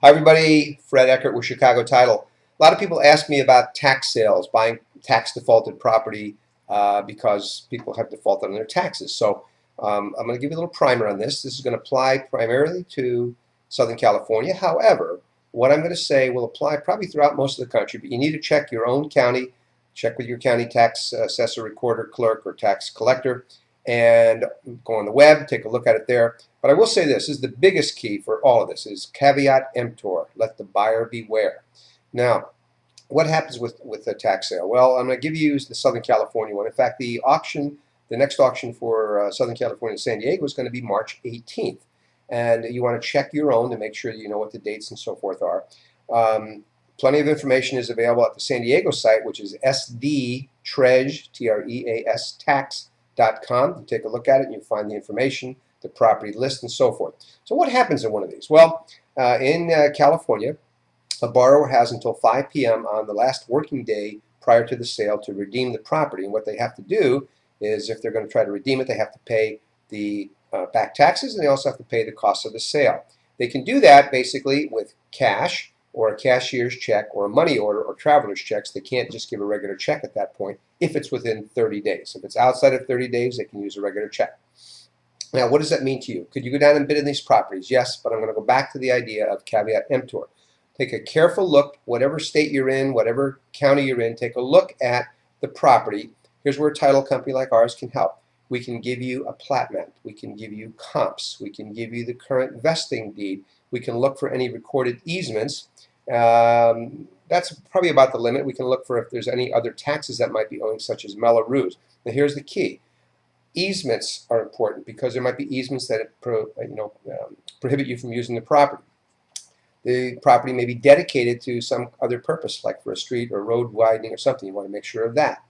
Hi everybody, Fred Eckert with Chicago Title. A lot of people ask me about tax sales, buying tax defaulted property because people have defaulted on their taxes. So I'm going to give you a little primer on this. This is going to apply primarily to Southern California. However, what I'm going to say will apply probably throughout most of the country, but you need to check your own county, check with your county tax assessor, recorder, clerk, or tax collector, and go on the web, take a look at it there. But I will say this is the biggest key for all of this is caveat emptor, let the buyer beware. Now, what happens with the tax sale? Well, I'm going to give you the Southern California one. In fact, the next auction for Southern California and San Diego is going to be March 18th. And you want to check your own to make sure that you know what the dates and so forth are. Plenty of information is available at the San Diego site, which is sdtreas, T-R-E-A-S, tax.com. You take a look at it and you find the information, the property list, and so forth. So what happens in one of these? Well, in California, a borrower has until 5 p.m. on the last working day prior to the sale to redeem the property. And what they have to do is, if they're going to try to redeem it, they have to pay the back taxes, and they also have to pay the cost of the sale. They can do that basically with cash or a cashier's check or a money order or traveler's checks. They can't just give a regular check at that point if it's within 30 days. If it's outside of 30 days, they can use a regular check. Now, what does that mean to you? Could you go down and bid in these properties? Yes, but I'm going to go back to the idea of caveat emptor. Take a careful look, whatever state you're in, whatever county you're in, take a look at the property. Here's where a title company like ours can help. We can give you a plat map. We can give you comps. We can give you the current vesting deed. We can look for any recorded easements. That's probably about the limit. We can look for if there's any other taxes that might be owing, such as Mello-Roos. Now, here's the key. Easements are important because there might be easements that prohibit you from using the property. The property may be dedicated to some other purpose, like for a street or road widening or something. You want to make sure of that.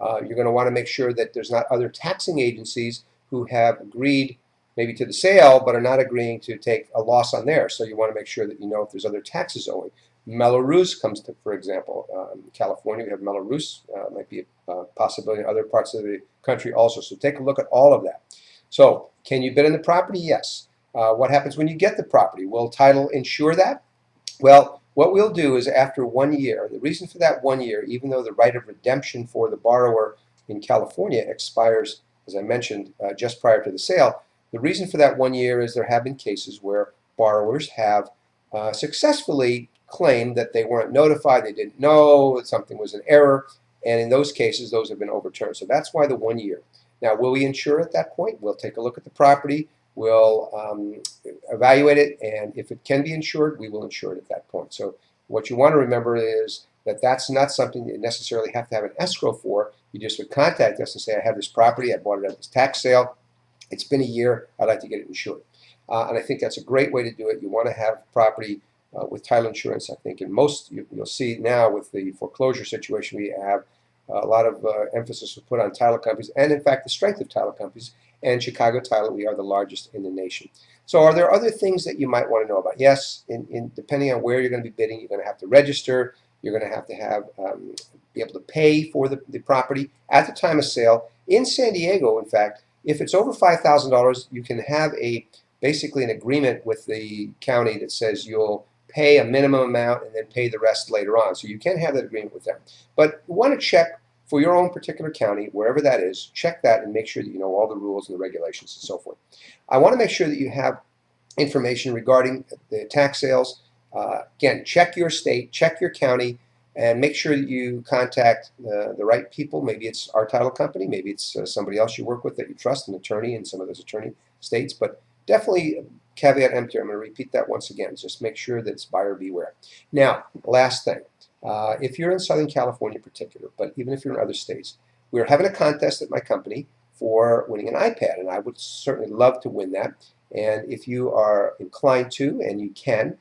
You're going to want to make sure that there's not other taxing agencies who have agreed maybe to the sale but are not agreeing to take a loss on theirs. So you want to make sure that you know if there's other taxes owing. Mello-Roos comes to, for example, in California we have Mello-Roos, might be a possibility in other parts of the country also. So take a look at all of that. So can you bid on the property? Yes. What happens when you get the property? Will title insure that? Well, what we'll do is after 1 year, the reason for that 1 year, even though the right of redemption for the borrower in California expires, as I mentioned, just prior to the sale, the reason for that 1 year is there have been cases where borrowers have successfully claimed that they weren't notified, they didn't know, that something was an error, and in those cases, those have been overturned. So that's why the 1 year. Now, will we insure at that point? We'll take a look at the property. We'll evaluate it, and if it can be insured, we will insure it at that point. So what you want to remember is that that's not something you necessarily have to have an escrow for. You just would contact us and say, I have this property, I bought it at this tax sale, it's been a year, I'd like to get it insured. And I think that's a great way to do it. You want to have property with title insurance. I think in most, you'll see now with the foreclosure situation we have, a lot of emphasis was put on title companies, and in fact the strength of title companies. And Chicago Title, we are the largest in the nation. So are there other things that you might want to know about? Yes, depending on where you're going to be bidding, you're going to have to register. You're going to have be able to pay for the property at the time of sale. In San Diego, in fact, if it's over $5,000, you can have basically an agreement with the county that says you'll pay a minimum amount and then pay the rest later on. So you can have that agreement with them. But you want to check for your own particular county, wherever that is, check that and make sure that you know all the rules and the regulations and so forth. I want to make sure that you have information regarding the tax sales. Again, check your state, check your county, and make sure that you contact the right people. Maybe it's our title company, maybe it's somebody else you work with that you trust, an attorney in some of those attorney states, but definitely caveat emptor. I'm going to repeat that once again. Just make sure that it's buyer beware. Now, last thing. If you're in Southern California in particular, but even if you're in other states, we're having a contest at my company for winning an iPad, and I would certainly love to win that. And if you are inclined to, and you can,